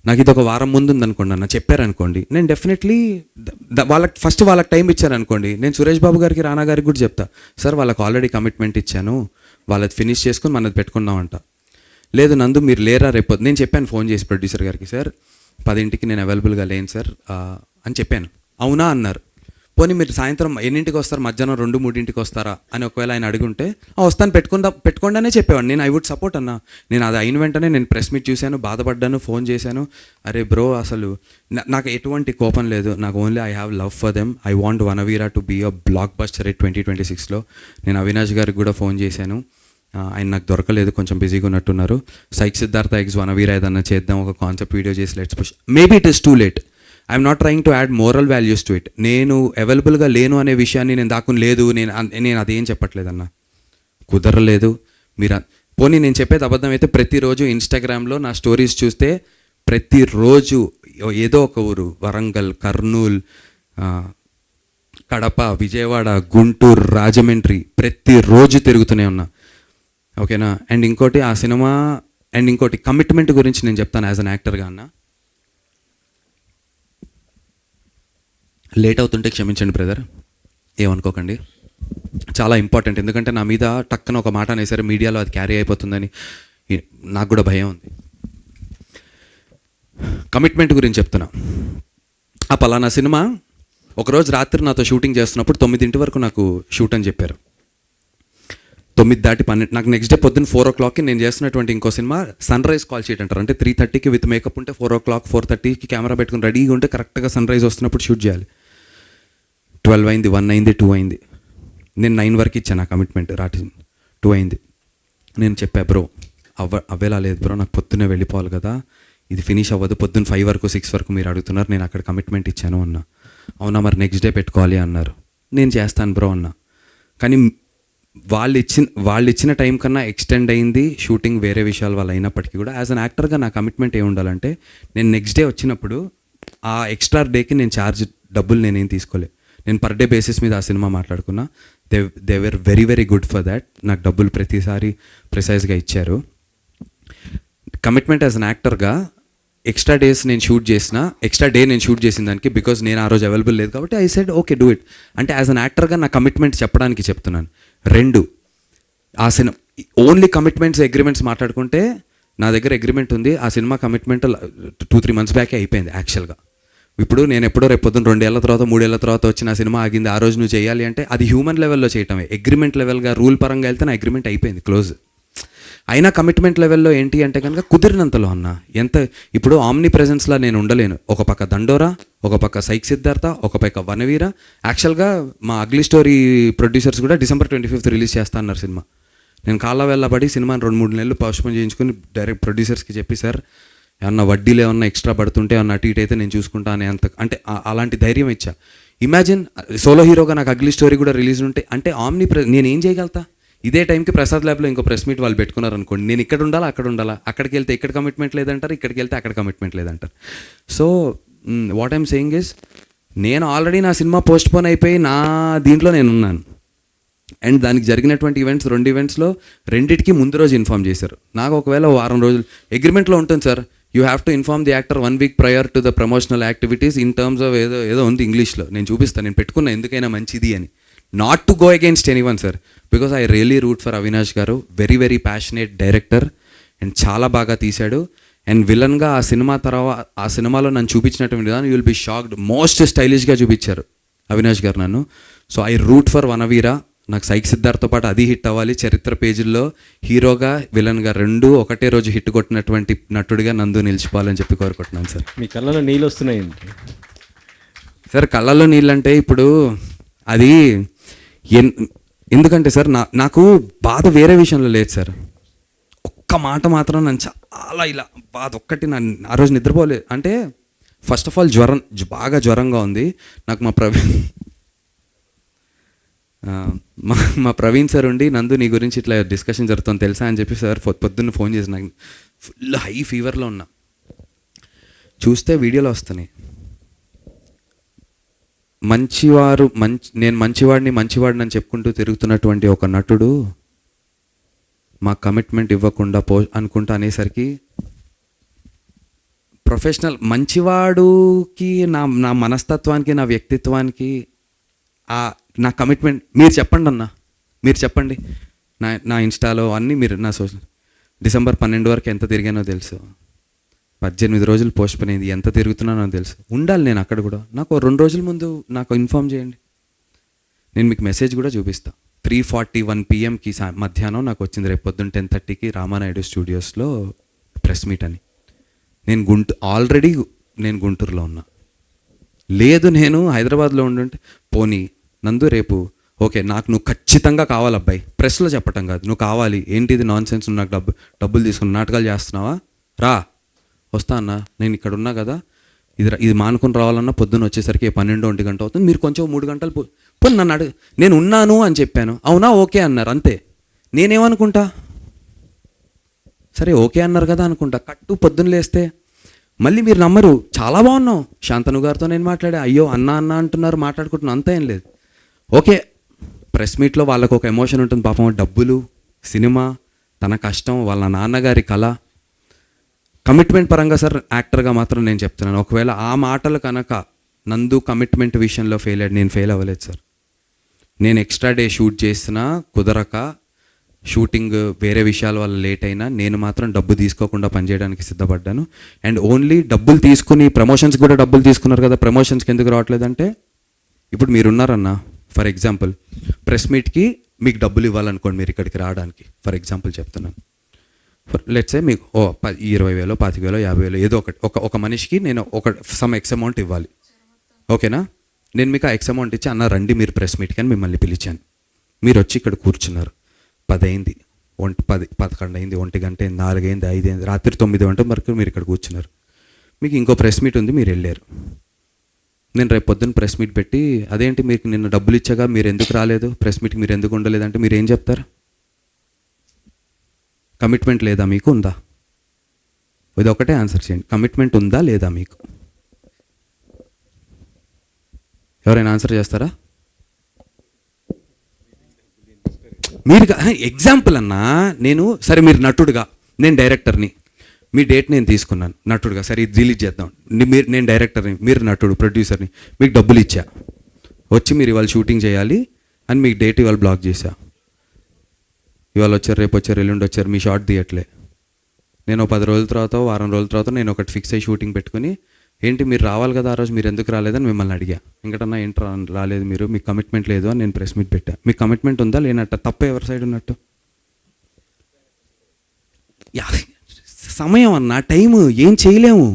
నాకు ఇది ఒక వారం ముందు ఉందనుకోండి అన్న చెప్పారనుకోండి, నేను డెఫినెట్లీ వాళ్ళకి టైం ఇచ్చారనుకోండి, నేను సురేష్ బాబు గారికి రానా గారికి కూడా చెప్తా, సార్ వాళ్ళకి ఆల్రెడీ కమిట్మెంట్ ఇచ్చాను, వాళ్ళది ఫినిష్ చేసుకుని మనది పెట్టుకుందామంట. లేదు నందు మీరు లేరా రేపు, నేను చెప్పాను ఫోన్ చేసి ప్రొడ్యూసర్ గారికి, సార్ 10ంటికి నేను అవైలబుల్గా లేను సార్ అని చెప్పాను. అవునా అన్నారు. పోనీ మీరు సాయంత్రం ఎన్నింటికి వస్తారు, మధ్యాహ్నం 2-3ంటికి వస్తారా అని ఒకవేళ ఆయన అడుగుంటే వస్తాను పెట్టుకోండానే చెప్పేవాడు. నేను ఐ వుడ్ సపోర్ట్ అన్న. నేను అది అయిన వెంటనే నేను ప్రెస్ మీట్ చూశాను, బాధపడ్డాను, ఫోన్ చేశాను. అరే బ్రో అసలు నాకు ఎటువంటి కోపం లేదు, నాకు only I have love for them. I want Vanaveera to be a block buster 2026లో. నేను అవినాష్ గారికి కూడా ఫోన్ చేశాను, ఆయన నాకు దొరకలేదు, కొంచెం బిజీగా ఉన్నట్టున్నారు. సైక్ సిద్ధార్థ ఎగ్స్ వనవీరా ఏదన్నా చేద్దాం, ఒక కాన్సెప్ట్ వీడియో చేసి let's push. Maybe it is too late. I'm not trying to add moral values to it. నేను అవైలబుల్గా లేను అనే విషయాన్ని నేను దాక్కుని లేదు, నేను అదేం చెప్పట్లేదన్నా, కుదరలేదు. మీరు పోనీ నేను చెప్పేది అబద్ధం అయితే ప్రతిరోజు ఇన్స్టాగ్రామ్లో నా స్టోరీస్ చూస్తే ప్రతిరోజు ఏదో ఒక ఊరు, వరంగల్, కర్నూలు, కడప, విజయవాడ, గుంటూరు, రాజమండ్రి ప్రతిరోజు తిరుగుతూనే ఉన్నా. ఓకేనా? అండ్ ఇంకోటి ఆ సినిమా అండ్ ఇంకోటి కమిట్మెంట్ గురించి నేను చెప్తాను యాజ్ అన్ యాక్టర్గా అన్న. లేట్ అవుతుంటే క్షమించండి బ్రదర్, ఏమనుకోకండి, చాలా ఇంపార్టెంట్. ఎందుకంటే నా మీద టక్కన ఒక మాట అనేసరి మీడియాలో అది క్యారీ అయిపోతుందని నాకు కూడా భయం ఉంది. కమిట్మెంట్ గురించి చెప్తున్నా. ఆ పలానా సినిమా ఒకరోజు రాత్రి నాతో షూటింగ్ చేస్తున్నప్పుడు 9 వరకు నాకు షూట్ అని చెప్పారు. 9 దాటి 12 నాకు నెక్స్ట్ డే పొద్దున్న 4 o'clockకి నేను చేస్తున్నటువంటి ఇంకో cinema sunrise call sheet అంటారు. అంటే 3:30కి విత్ మేకప్ ఉంటే 4 o'clock 4:30కి కెమెరా పెట్టుకుని రెడీగా ఉంటే కరెక్ట్గా సన్ రైజ్ వస్తున్నప్పుడు షూట్ చేయాలి. 12 అయింది, 1 అయింది, 2 అయింది. నేను 9 వరకు ఇచ్చాను ఆ కమిట్మెంట్, రాటి 2 అయింది. నేను చెప్పా బ్రో అవ్వేలా లేదు బ్రో, నాకు పొద్దున్నే వెళ్ళిపోవాలి కదా, ఇది ఫినిష్ అవ్వదు, పొద్దున్న 5 వరకు 6 వరకు మీరు అడుగుతున్నారు, నేను అక్కడ కమిట్మెంట్ ఇచ్చాను అన్నా. అవునా మరి నెక్స్ట్ డే పెట్టుకోవాలి అన్నారు. నేను చేస్తాను బ్రో అన్నా. కానీ వాళ్ళు ఇచ్చిన టైం కన్నా ఎక్స్టెండ్ అయింది షూటింగ్, వేరే విషయాల వల్ల అయినప్పటికీ కూడా యాజ్ అన్ యాక్టర్గా నా కమిట్మెంట్ ఏమి ఉండాలంటే, నేను నెక్స్ట్ డే వచ్చినప్పుడు ఆ ఎక్స్ట్రా డేకి నేను ఛార్జ్ డబ్బులు నేనేం తీసుకోలే. నేను పర్ డే బేసిస్ మీద ఆ సినిమా మాట్లాడుకున్నా. They were very very good for that. నాకు డబ్బులు ప్రతిసారి ప్రిసైజ్గా ఇచ్చారు. కమిట్మెంట్ యాజ్ అన్ యాక్టర్గా ఎక్స్ట్రా డే నేను షూట్ చేసిన దానికి బికాజ్ నేను ఆ రోజు అవైలబుల్ లేదు కాబట్టి I said okay do it. అంటే యాజ్ అన్ యాక్టర్గా నా కమిట్మెంట్ చెప్పడానికి చెప్తున్నాను. 2 ఆ సినిమా ఓన్లీ కమిట్మెంట్స్ అగ్రిమెంట్స్ మాట్లాడుకుంటే నా దగ్గర అగ్రిమెంట్ ఉంది. ఆ సినిమా కమిట్మెంట్ 2-3 months బ్యాకే అయిపోయింది యాక్చువల్గా. ఇప్పుడు నేను ఎప్పుడో రేపు పొద్దున్న 2 ఏళ్ల తర్వాత 3 ఏళ్ల తర్వాత వచ్చి నా సినిమా ఆగింది, ఆ రోజు నువ్వు చేయాలి అంటే అది హ్యూమన్ లెవెల్లో చేయటమే. అగ్రిమెంట్ లెవెల్గా రూల్ పరంగా వెళ్తే నా అగ్రిమెంట్ అయిపోయింది, క్లోజ్. అయినా కమిట్మెంట్ లెవెల్లో ఏంటి అంటే కనుక కుదిరినంతలో అన్న. ఇప్పుడు ఆమ్ని ప్రెజెన్స్లా నేను ఉండలేను. ఒక పక్క దండోరా, ఒక పక్క సైక్ సిద్ధార్థ, ఒక పక్క వనవీర. యాక్చువల్గా మా అగ్లీ స్టోరీ ప్రొడ్యూసర్స్ కూడా December 25th రిలీజ్ చేస్తా అన్నారు సినిమా. నేను కాళ్ళ వెళ్ళబడి సినిమాని 2-3 నెలలు పోస్ట్పోన్ చేయించుకుని డైరెక్ట్ ప్రొడ్యూసర్స్కి చెప్పి, సార్ ఏమన్నా వడ్డీలు ఏమన్నా ఎక్స్ట్రా పడుతుంటే అన్న అటు ఇటు అయితే నేను చూసుకుంటా అని అంటే అలాంటి ధైర్యం ఇచ్చా. ఇమాజిన్ సోలో హీరోగా నాకు అగ్లీ స్టోరీ కూడా రిలీజ్ ఉంటే అంటే నేను ఏం చేయగలుగుతా? ఇదే టైంకి ప్రసాద్ ల్యాబ్లో ఇంకో ప్రెస్ మీట్ వాళ్ళు పెట్టుకున్నారు అనుకోండి, నేను ఇక్కడ ఉండాలా అక్కడ ఉండాలా, అక్కడికి వెళ్తే ఇక్కడ కమిట్మెంట్ లేదంటారు, ఇక్కడికి వెళ్తే అక్కడ కమిట్మెంట్ లేదంటారు. So what I'm saying is, నేను ఆల్రెడీ నా సినిమా పోస్ట్పోన్ అయిపోయి నా దీంట్లో నేను ఉన్నాను. అండ్ దానికి జరిగినటువంటి ఈవెంట్స్ 2 ఈవెంట్స్లో రెండింటికి ముందు రోజు ఇన్ఫామ్ చేశారు. నాకు ఒకవేళ వారం రోజులు అగ్రిమెంట్లో ఉంటుంది sir, you have to inform the actor 1 week prior to the promotional activities in terms of ఏదో ఉంది ఇంగ్లీష్లో, నేను చూపిస్తాను, నేను పెట్టుకున్నా ఎందుకైనా మంచిది అని. Not to go against anyone sir, because I really root for Avinash garu. Very very passionate director and చాలా బాగా తీశాడు. అండ్ విలన్గా ఆ సినిమాలో నన్ను చూపించినటువంటి విధానం you will be shocked. Most స్టైలిష్గా చూపించారు అవినాష్ గారు నన్ను. So I root for Vanaveera. నాకు సైక్ సిద్ధార్థతో పాటు అది హిట్ అవ్వాలి. చరిత్ర పేజీల్లో హీరోగా విలన్గా 2 ఒకటే రోజు హిట్ కొట్టినటువంటి నటుడిగా నందు నిలిచిపోవాలని చెప్పి కోరుకుంటున్నాను సార్. మీ కళ్ళలో నీళ్ళు వస్తున్నాయండి సార్. కళ్ళల్లో నీళ్ళు అంటే ఇప్పుడు అది ఎందుకంటే సార్ నాకు బాధ వేరే విషయంలో లేదు సార్. ఒక్క మాట మాత్రం నన్ను చాలా ఇలా బాధ ఒక్కటి ఆ రోజు నిద్రపోలేదు. అంటే ఫస్ట్ ఆఫ్ ఆల్ బాగా జ్వరంగా ఉంది నాకు. మా ప్రవీణ్ సార్ ఉండి, నందు నీ గురించి ఇట్లా డిస్కషన్ జరుగుతుంది తెలుసా అని చెప్పి సార్ పొద్దున్న ఫోన్ చేసి, నాకు ఫుల్ హై ఫీవర్లో ఉన్నా. చూస్తే వీడియోలో వస్తున్నాయి, నేను మంచివాడిని అని చెప్పుకుంటూ తిరుగుతున్నటువంటి ఒక నటుడు మా కమిట్మెంట్ ఇవ్వకుండా అనుకుంటా అనేసరికి ప్రొఫెషనల్ మంచివాడుకి నా మనస్తత్వానికి నా వ్యక్తిత్వానికి నా కమిట్మెంట్ మీరు చెప్పండి అన్న, మీరు చెప్పండి. నా ఇన్స్టాలో అన్నీ మీరు నా డిసెంబర్ 12 వరకు ఎంత తిరిగానో తెలుసు. 18 రోజులు పోస్ట్ పోన్ అయింది. ఎంత తిరుగుతున్నానో తెలుసు. ఉండాలి నేను అక్కడ కూడా. నాకు 2 రోజుల ముందు నాకు ఇన్ఫామ్ చేయండి. నేను మీకు మెసేజ్ కూడా చూపిస్తాను. 3:41 PM మధ్యాహ్నం నాకు వచ్చింది, రేపు పొద్దున్న 10:30కి రామానాయుడు స్టూడియోస్లో ప్రెస్ మీట్ అని. ఆల్రెడీ నేను గుంటూరులో ఉన్నా. లేదు నేను హైదరాబాద్లో ఉండుంటే పోనీ నందు రేపు ఓకే నాకు నువ్వు ఖచ్చితంగా కావాలి అబ్బాయి, ప్రెస్లో చెప్పటం కాదు, నువ్వు కావాలి, ఏంటిది నాన్ సెన్స్, నాకు డబ్బులు తీసుకుని నాటకాలు చేస్తున్నావా, రా వస్తా అన్న, నేను ఇక్కడ ఉన్నా కదా, ఇది మానుకొని రావాలన్నా పొద్దున్న వచ్చేసరికి 12-1 గంట అవుతుంది, మీరు కొంచెం 3 గంటలు పోనీ నన్ను నేను ఉన్నాను అని చెప్పాను. అవునా ఓకే అన్నారు, అంతే. నేనేమనుకుంటా, సరే ఓకే అన్నారు కదా అనుకుంటా. పొద్దున్న లేస్తే మళ్ళీ మీరు నమ్మరు, చాలా బాగున్నావు, శాంతను గారితో నేను మాట్లాడా, అయ్యో అన్న అంటున్నారు, మాట్లాడుకుంటున్నాను, అంతా ఏం లేదు. ఓకే ప్రెస్ మీట్లో వాళ్ళకు ఒక ఎమోషన్ ఉంటుంది పాపం, డబ్బులు, సినిమా, తన కష్టం, వాళ్ళ నాన్నగారి కళ. కమిట్మెంట్ పరంగా సార్ యాక్టర్గా మాత్రం నేను చెప్తున్నాను, ఒకవేళ ఆ మాటలు కనుక నందు కమిట్మెంట్ విషయంలో ఫెయిల్ అయ్యాడు, నేను ఫెయిల్ అవ్వలేదు సార్. నేను ఎక్స్ట్రా డే షూట్ చేసినా కుదరక, షూటింగ్ వేరే విషయాల వల్ల లేట్ అయినా నేను మాత్రం డబ్బు తీసుకోకుండా పనిచేయడానికి సిద్ధపడ్డాను. అండ్ ఓన్లీ డబ్బులు తీసుకుని ప్రమోషన్స్ కూడా డబ్బులు తీసుకున్నారు కదా, ప్రమోషన్స్కి ఎందుకు రావట్లేదంటే, ఇప్పుడు మీరున్నారన్న ఫర్ ఎగ్జాంపుల్ ప్రెస్ మీట్కి మీకు డబ్బులు ఇవ్వాలనుకోండి, మీరు ఇక్కడికి రావడానికి ఫర్ ఎగ్జాంపుల్ చెప్తున్నాను. లెట్సే మీకు 20,000, 25,000, 50,000 ఏదో ఒక మనిషికి నేను సమ్ ఎక్స్ అమౌంట్ ఇవ్వాలి, ఓకేనా. నేను మీకు ఆ ఎక్స్ అమౌంట్ ఇచ్చి అన్న రండి మీరు ప్రెస్ మీట్కి అని మిమ్మల్ని పిలిచాను. మీరు వచ్చి ఇక్కడ కూర్చున్నారు, 10 అయింది, 11 అయింది, 1 గంట అయింది, 4 అయింది, 5 అయింది, రాత్రి 9 గంటల వరకు మీరు ఇక్కడ కూర్చున్నారు. మీకు ఇంకో ప్రెస్ మీట్ ఉంది, మీరు వెళ్ళారు. నేను రేపు పొద్దున్న ప్రెస్ మీట్ పెట్టి అదేంటి మీకు నిన్న డబ్బులు ఇచ్చాగా మీరు ఎందుకు రాలేదు, ప్రెస్ మీట్కి మీరు ఎందుకు ఉండలేదంటే మీరు ఏం చెప్తారు? కమిట్మెంట్ లేదా మీకు, ఉందా? ఇది ఒకటే ఆన్సర్ చేయండి, కమిట్మెంట్ ఉందా లేదా మీకు? ఎవరైనా ఆన్సర్ చేస్తారా? మీరు ఎగ్జాంపుల్ అన్నా, నేను సరే మీరు నటుడుగా, నేను డైరెక్టర్ని, మీ డేట్ నేను తీసుకున్నాను నటుడుగా, సరే ఇది రిలీజ్ చేద్దాం, నేను డైరెక్టర్ని, మీరు నటుడు ప్రొడ్యూసర్ని, మీకు డబ్బులు ఇచ్చా, వచ్చి మీరు ఇవాళ షూటింగ్ చేయాలి అని మీకు డేట్ ఇవాళ బ్లాక్ చేశా. ఇవాళ వచ్చారు, రేపు వచ్చారు, ఎల్లుండి వచ్చారు, మీ షార్ట్ తీయట్లే. నేను 10 రోజుల తర్వాత, వారం రోజుల తర్వాత నేను ఒకటి ఫిక్స్ అయ్యి షూటింగ్ పెట్టుకుని, ఏంటి మీరు రావాలి కదా ఆ రోజు, మీరు ఎందుకు రాలేదని మిమ్మల్ని అడిగా. ఇంకటన్నా ఏంటి రాలేదు మీరు, మీకు కమిట్మెంట్ లేదు అని నేను ప్రెస్ మీట్ పెట్టా. మీకు కమిట్మెంట్ ఉందా లేనట్ట? తప్ప ఎవరి సైడ్ ఉన్నట్టు? సమయం అన్న, టైము ఏం చేయలేము,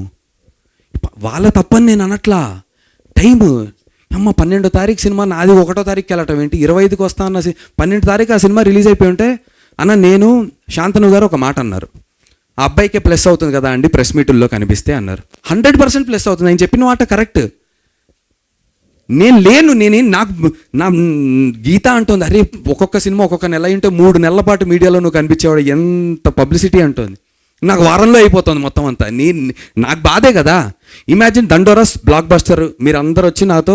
వాళ్ళ తప్పని నేను అనట్లా. టైము అమ్మ 12వ తారీఖు సినిమా, నాది 1వ తారీఖుకి వెళ్ళటం ఏంటి, 25కి వస్తా అన్న 12వ తారీఖు ఆ సినిమా రిలీజ్ అయిపోయి ఉంటే, అన్న నేను శాంతను గారు ఒక మాట అన్నారు, ఆ అబ్బాయికే ప్లస్ అవుతుంది కదా అండి ప్రెస్ మీటుల్లో కనిపిస్తే అన్నారు. 100% ప్లస్ అవుతుంది, నేను చెప్పిన మాట కరెక్ట్. నేను లేను, నా గీత అంటుంది, అరే ఒక్కొక్క సినిమా ఒక్కొక్క నెల అంటే 3 నెలల పాటు మీడియాలో నువ్వు కనిపించేవాడు, ఎంత పబ్లిసిటీ అంటుంది. నాకు వారంలో అయిపోతుంది మొత్తం అంతా. నాకు బాధే కదా. ఇమాజిన్ దండోరస్ బ్లాక్ బస్టర్, మీరు అందరు వచ్చి నాతో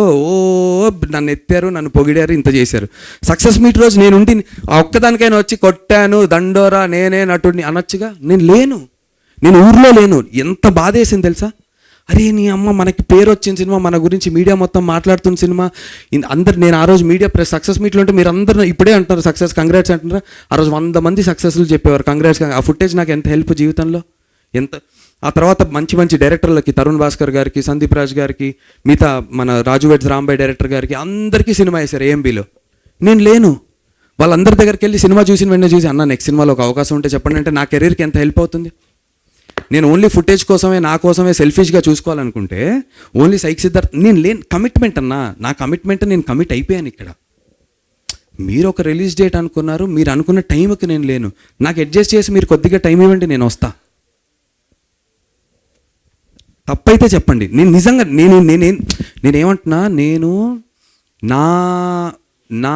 నన్ను ఎత్తారు, నన్ను పొగిడారు, ఇంత చేశారు. సక్సెస్ మీట్ రోజు నేను ఉండి ఒక్కదానికైనా వచ్చి కొట్టాను దండోరా నేనే నటుడిని అనొచ్చుగా. నేను లేను, నేను ఊర్లో లేను. ఎంత బాధ వేసింది తెలుసా? అరే నీ అమ్మ, మనకి పేరు వచ్చిన సినిమా, మన గురించి మీడియా మొత్తం మాట్లాడుతున్న సినిమా, అందరు నేను ఆ రోజు మీడియా సక్సెస్ మీట్లో ఉంటే మీరు అందరూ ఇప్పుడే అంటారు సక్సెస్ కంగ్రాట్స్ అంటున్నారు. ఆ రోజు 100 మంది సక్సెస్లు చెప్పేవారు కంగ్రాట్స్. ఆ ఫుటేజ్ నాకు ఎంత హెల్ప్ జీవితంలో, ఎంత. ఆ తర్వాత మంచి డైరెక్టర్లకి, తరుణ్ భాస్కర్ గారికి, సందీప్ రాజ్ గారికి, మిగతా మన రాజు వెడ్స్ రాంబాయ్ డైరెక్టర్ గారికి అందరికీ సినిమా వేశారు ఏఎంబీలో. నేను లేను. వాళ్ళందరి దగ్గరికి వెళ్ళి సినిమా చూసిన వెంటనే చూసి, అన్న నెక్స్ట్ సినిమాలో ఒక అవకాశం ఉంటే చెప్పండి అంటే నా కెరీర్కి ఎంత హెల్ప్ అవుతుంది. నేను ఓన్లీ ఫుటేజ్ కోసమే, నా కోసమే సెల్ఫిష్గా చూసుకోవాలనుకుంటే ఓన్లీ సైక్ సిద్ధార్థ్ నేను లేను. కమిట్మెంట్ అన్నా, నా కమిట్మెంట్ నేను కమిట్ అయిపోయాను. ఇక్కడ మీరు ఒక రిలీజ్ డేట్ అనుకున్నారు, మీరు అనుకున్న టైంకి నేను లేను. నాకు అడ్జస్ట్ చేసి మీరు కొద్దిగా టైం ఇవ్వండి, నేను వస్తా. తప్పైతే చెప్పండి. నేను నిజంగా నేనేమంటున్నా, నేను నా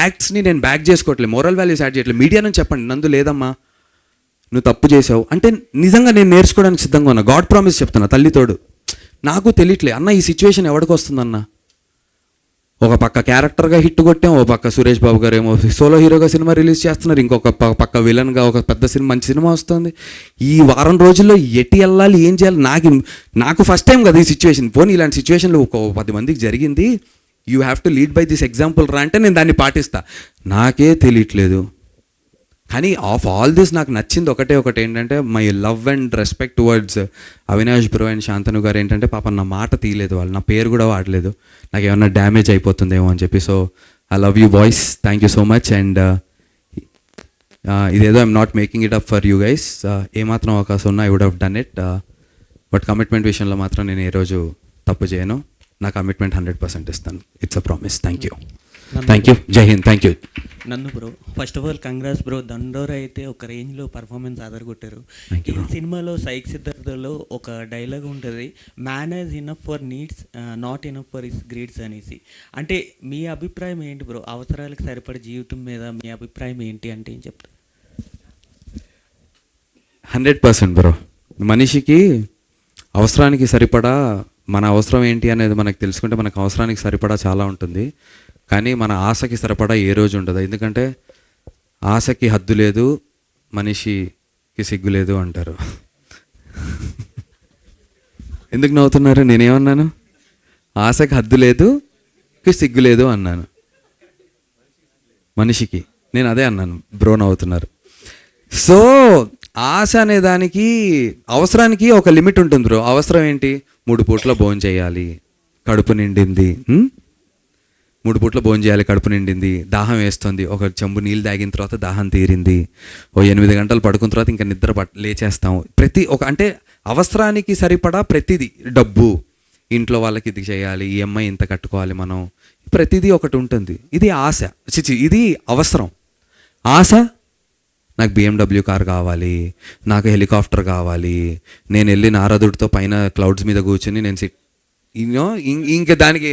యాక్ట్స్ని నేను బ్యాక్ చేసుకోవట్లేదు, మోరల్ వాల్యూస్ యాడ్ చేయట్లేదు. మీడియా నుంచి చెప్పండి, నందు లేదమ్మా నువ్వు తప్పు చేసావు అంటే నిజంగా నేను నేర్చుకోవడానికి సిద్ధంగా ఉన్నా. గాడ్ ప్రామిస్ చెప్తున్నా, తల్లితోడు. నాకు తెలియట్లే అన్న ఈ సిచ్యువేషన్ ఎవరికి వస్తుందన్న. ఒక పక్క క్యారెక్టర్గా హిట్ కొట్టాం, ఒక పక్క సురేష్ బాబు గారు ఏమో సోలో హీరోగా సినిమా రిలీజ్ చేస్తున్నారు, ఇంకొక పక్క విలన్గా ఒక పెద్ద సినిమా, మంచి సినిమా వస్తుంది. ఈ వారం రోజుల్లో ఎటు వెళ్ళాలి, ఏం చేయాలి, నాకు ఫస్ట్ టైం కదా ఈ సిచ్యువేషన్. పోనీ ఇలాంటి సిచ్యువేషన్లో ఒక 10 మందికి జరిగింది, you have to lead by this example రా అంటే నేను దాన్ని పాటిస్తా. నాకే తెలియట్లేదు. కానీ ఆఫ్ ఆల్ దిస్ నాకు నచ్చింది ఒకటి ఏంటంటే my love and respect towards Avinash bro and Shantanu గారు. ఏంటంటే పాపం నా మాట తీయలేదు, వాళ్ళు నా పేరు కూడా వాడలేదు, నాకు ఏమన్నా డ్యామేజ్ అయిపోతుందేమో అని చెప్పి. So I love you boys, thank you so much. And ఇదేదో I'm not making it up for you guys, ఏమాత్రం అవకాశం ఉన్నా I would have done it. But commitment విషయంలో మాత్రం నేను ఏ రోజు తప్పు చేయను. నా కమిట్మెంట్ 100% ఇస్తాను. It's a promise. Thank you. Jai Hind. Thank you. నన్ను bro, first of all congrats bro. Dandora అయితే ఒక రేంజ్లో పర్ఫార్మెన్స్ ఆధారగొట్టారు. ఈ సినిమాలో సైక్ సిద్ధార్థలో ఒక డైలాగ్ ఉంటుంది, man is enough for needs not enough for his greeds అనేసి. అంటే మీ అభిప్రాయం ఏంటి బ్రో? అవసరాలకు సరిపడే జీవితం మీద మీ అభిప్రాయం ఏంటి అంటే ఏం చెప్తారు? 100% బ్రో. మనిషికి అవసరానికి సరిపడా, మన అవసరం ఏంటి అనేది మనకు తెలుసుకుంటే మనకు అవసరానికి సరిపడా చాలా ఉంటుంది. కానీ మన ఆశకి సరిపడా ఏ రోజు ఉండదు. ఎందుకంటే ఆశకి హద్దు లేదు, మనిషికి సిగ్గు లేదు అంటారు. ఎందుకు నవ్వుతున్నారు? నేనేమన్నాను? ఆశకి హద్దు లేదు, సిగ్గు లేదు అన్నాను. మనిషికి నేను అదే అన్నాను, బ్రో నవ్వుతున్నారు. సో ఆశ అనే దానికి, అవసరానికి ఒక లిమిట్ ఉంటుంది బ్రో. అవసరం ఏంటి? 3 పూట్ల భోజనం చేయాలి, కడుపు నిండింది. 3 పూట్ల భోజనం చేయాలి, కడుపు నిండింది, దాహం వేస్తుంది, ఒక చెంబు నీళ్ళు తాగిన తర్వాత దాహం తీరింది, ఓ 8 గంటలు పడుకున్న తర్వాత ఇంకా నిద్ర లేచేస్తాం. అంటే అవసరానికి సరిపడా ప్రతిదీ, డబ్బు, ఇంట్లో వాళ్ళకి ఇది చేయాలి, ఈఎంఐ ఇంత కట్టుకోవాలి మనం, ప్రతిదీ ఒకటి ఉంటుంది. ఇది ఆశ, ఇది అవసరం. ఆశ, నాకు BMW కార్ కావాలి, నాకు హెలికాప్టర్ కావాలి, నేను వెళ్ళి నారదుడితో పైన క్లౌడ్స్ మీద కూర్చొని నేను ఇంకా దానికి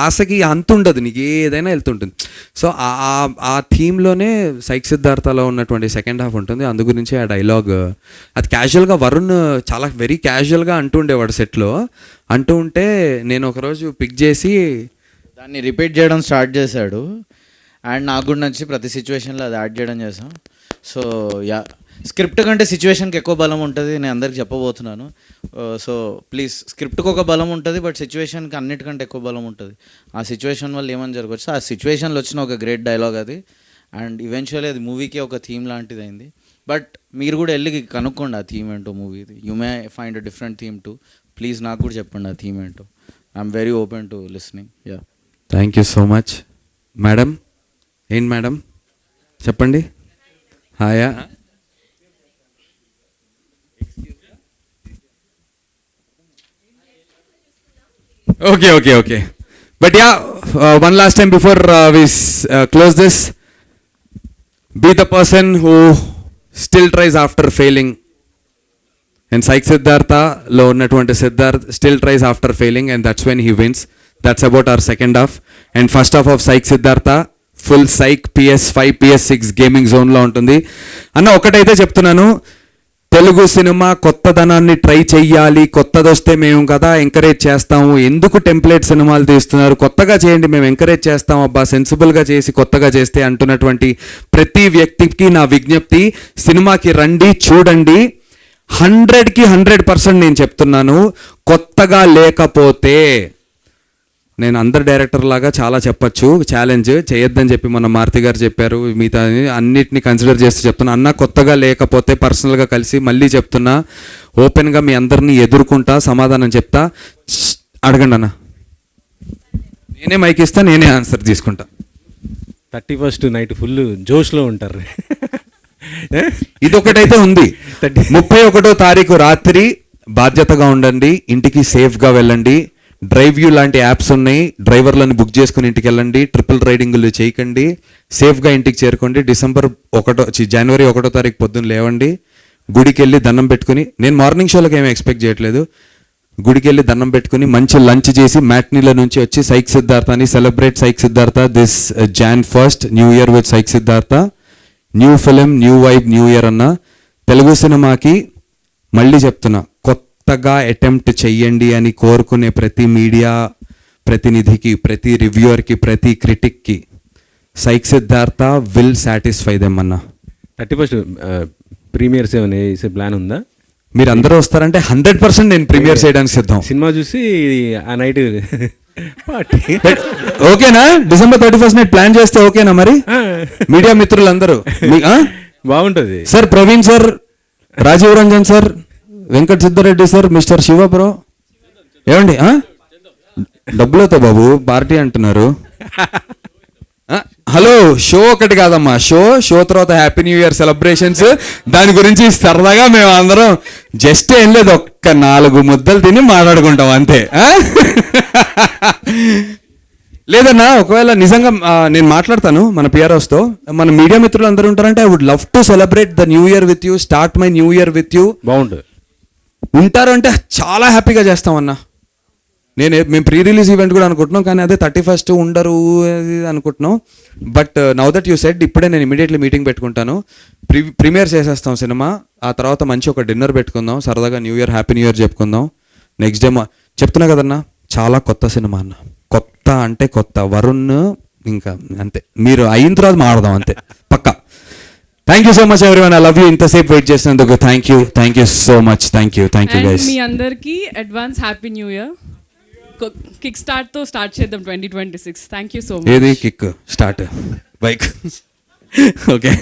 ఆశకి అంత ఉండదు, నీకు ఏదైనా వెళ్తుంటుంది. సో ఆ థీమ్లోనే సైక్ సిద్ధార్థలో ఉన్నటువంటి సెకండ్ హాఫ్ ఉంటుంది. అందు గురించి ఆ డైలాగ్ అది క్యాజువల్గా వరుణ్ చాలా వెరీ క్యాజువల్గా అంటూ ఉండేవాడు సెట్లో. అంటూ ఉంటే నేను ఒకరోజు పిక్ చేసి దాన్ని రిపీట్ చేయడం స్టార్ట్ చేశాడు. అండ్ నాకు కూడా నచ్చి ప్రతి సిచ్యువేషన్లో అది యాడ్ చేయడం చేసాం. సో యా, స్క్రిప్ట్ కంటే సిచ్యువేషన్కి ఎక్కువ బలం ఉంటుంది, నేను అందరికి చెప్పబోతున్నాను. సో ప్లీజ్, స్క్రిప్ట్కి ఒక బలం ఉంటుంది, బట్ సిచ్యువేషన్కి అన్నిటికంటే ఎక్కువ బలం ఉంటుంది. ఆ సిచ్యువేషన్ వల్ల ఏమని జరగవచ్చు, ఆ సిచ్యువేషన్లో వచ్చిన ఒక గ్రేట్ డైలాగ్ అది. అండ్ ఈవెన్చువల్లీ అది మూవీకి ఒక థీమ్ లాంటిది అయింది. బట్ మీరు కూడా వెళ్ళి కనుక్కోండి ఆ థీమ్ ఏంటో మూవీది. You may find a different theme too. Please నాకు కూడా చెప్పండి ఆ థీమ్ ఏంటో. I'm very open to listening. Yeah, thank you so much. Madam, ఏంటి మేడం చెప్పండి. హాయా, okay. But yeah, one last time before we close this, be the person who still tries after failing. And Psych Siddhartha lo unnatuvanti Siddharth still tries after failing, and that's when he wins. That's about our second half. And first half of Psych Siddhartha full Psych PS5 PS6 gaming జోన్లో ఉంటుంది. అన్న ఒకటైతే చెప్తున్నాను, Telugu cinema కొత్తదనాన్ని try చెయ్యాలి, కొత్తది వస్తే మేము కదా ఎంకరేజ్ చేస్తాము, ఎందుకు టెంప్లెట్ సినిమాలు తీస్తున్నారు, కొత్తగా చేయండి, మేము ఎంకరేజ్ చేస్తాం అబ్బా, సెన్సిబుల్గా చేసి కొత్తగా చేస్తే అంటున్నటువంటి ప్రతి వ్యక్తికి నా విజ్ఞప్తి, సినిమాకి రండి, చూడండి. 100కి 100% నేను చెప్తున్నాను, కొత్తగా లేకపోతే, నేను అందరు డైరెక్టర్ లాగా చాలా చెప్పచ్చు, ఛాలెంజ్ చేయొద్దని చెప్పి మన మారుతి గారు చెప్పారు, మిగతా అన్నిటిని కన్సిడర్ చేస్తూ చెప్తున్నా. అన్న కొత్తగా లేకపోతే పర్సనల్గా కలిసి మళ్ళీ చెప్తున్నా, ఓపెన్గా మీ అందరినీ ఎదుర్కొంటా, సమాధానం చెప్తా, అడగండి అన్న, నేనే మైక్ ఇస్తా, నేనే ఆన్సర్ తీసుకుంటా. 31st నైట్ ఫుల్ జోష్లో ఉంటారు. ఇదొకటైతే ఉంది. 31వ తారీఖు రాత్రి బాధ్యతగా ఉండండి, ఇంటికి సేఫ్గా వెళ్ళండి. డ్రైవ్ యూ లాంటి యాప్స్ ఉన్నాయి, డ్రైవర్లను బుక్ చేసుకుని ఇంటికి వెళ్ళండి, ట్రిపుల్ రైడింగులు చేయకండి, సేఫ్గా ఇంటికి చేరుకోండి. జనవరి 1వ తారీఖు పొద్దున్న లేవండి, గుడికి వెళ్ళి దండం పెట్టుకుని, నేను మార్నింగ్ షోలకు ఏమీ ఎక్స్పెక్ట్ చేయట్లేదు, గుడికి వెళ్ళి దండం పెట్టుకుని మంచి లంచ్ చేసి మ్యాట్నీల నుంచి వచ్చి psych సిద్ధార్థని celebrate psych Siddhartha this Jan 1st, new year with psych Siddhartha, new film, new vibe, new year అన్న. తెలుగు సినిమాకి మళ్ళీ చెప్తున్నా, కొత్త కొత్తగా అటెంప్ట్ చెయ్యండి అని కోరుకునే ప్రతి మీడియా ప్రతినిధికి, ప్రతి రివ్యూవర్కి, ప్రతి క్రిటిక్కి psych Siddhartha will satisfy them అన్న. 31st ప్రీమియర్స్ ఏమైనా వేసే ప్లాన్ ఉందా? మీరు అందరూ వస్తారంటే 100% నేను ప్రీమియర్ చేయడానికి సిద్ధం. సినిమా చూసి ఆ నైట్ పార్టీ ఓకేనా? December 31st నైట్ ప్లాన్ చేస్తే ఓకేనా? మరి మీడియా మిత్రులందరూ బాగుంటుంది. Sir Praveen sir, Rajeev Ranjan sir, Venkat Siddareddy sir, mister Siva bro, ఏమండి డబ్బులతో బాబు పార్టీ అంటున్నారు. హలో, షో ఒకటి కాదమ్మా, షో తర్వాత హ్యాపీ న్యూ ఇయర్ సెలబ్రేషన్స్, దాని గురించి సరదాగా మేము అందరం జస్ట్ ఏం లేదు, ఒక్క 4 ముద్దలు తిని మాట్లాడుకుంటాం అంతే. లేదన్నా, ఒకవేళ నిజంగా నేను మాట్లాడతాను మన పిఆర్ఓస్తో, మన మీడియా మిత్రులు అందరూ ఉంటారంటే I would love to celebrate the new year with you, start my new year with you. బాగుంటుంది. ఉంటారు అంటే చాలా హ్యాపీగా చేస్తామన్నా. మేము ప్రీ రిలీజ్ ఈవెంట్ కూడా అనుకుంటున్నాం, కానీ అదే 31st ఉండరు అనుకుంటున్నాం. But now that you said, ఇప్పుడే నేను ఇమీడియట్లీ మీటింగ్ పెట్టుకుంటాను. ప్రీమియర్ చేసేస్తాం సినిమా, ఆ తర్వాత మంచి ఒక డిన్నర్ పెట్టుకుందాం, సరదాగా new year happy new year చెప్పుకుందాం. నెక్స్ట్ డే చెప్తున్నా కదన్నా, చాలా కొత్త సినిమా అన్న, కొత్త అంటే కొత్త. వరుణ్ ఇంకా అంతే, మీరు అయిన తర్వాత మాడదాం అంతే పక్కా. Thank you so much everyone, I love you. ఇంతసేపు వెయిట్ చేసినందుకు thank you so much. Thank you guys. మీ అందరికీ advance happy new year. Kick start తో స్టార్ట్ చేద్దాం 2026. థ్యాంక్ యూ సో మచ్. ఏది కిక్ స్టార్ట్ బైక్? ఓకే.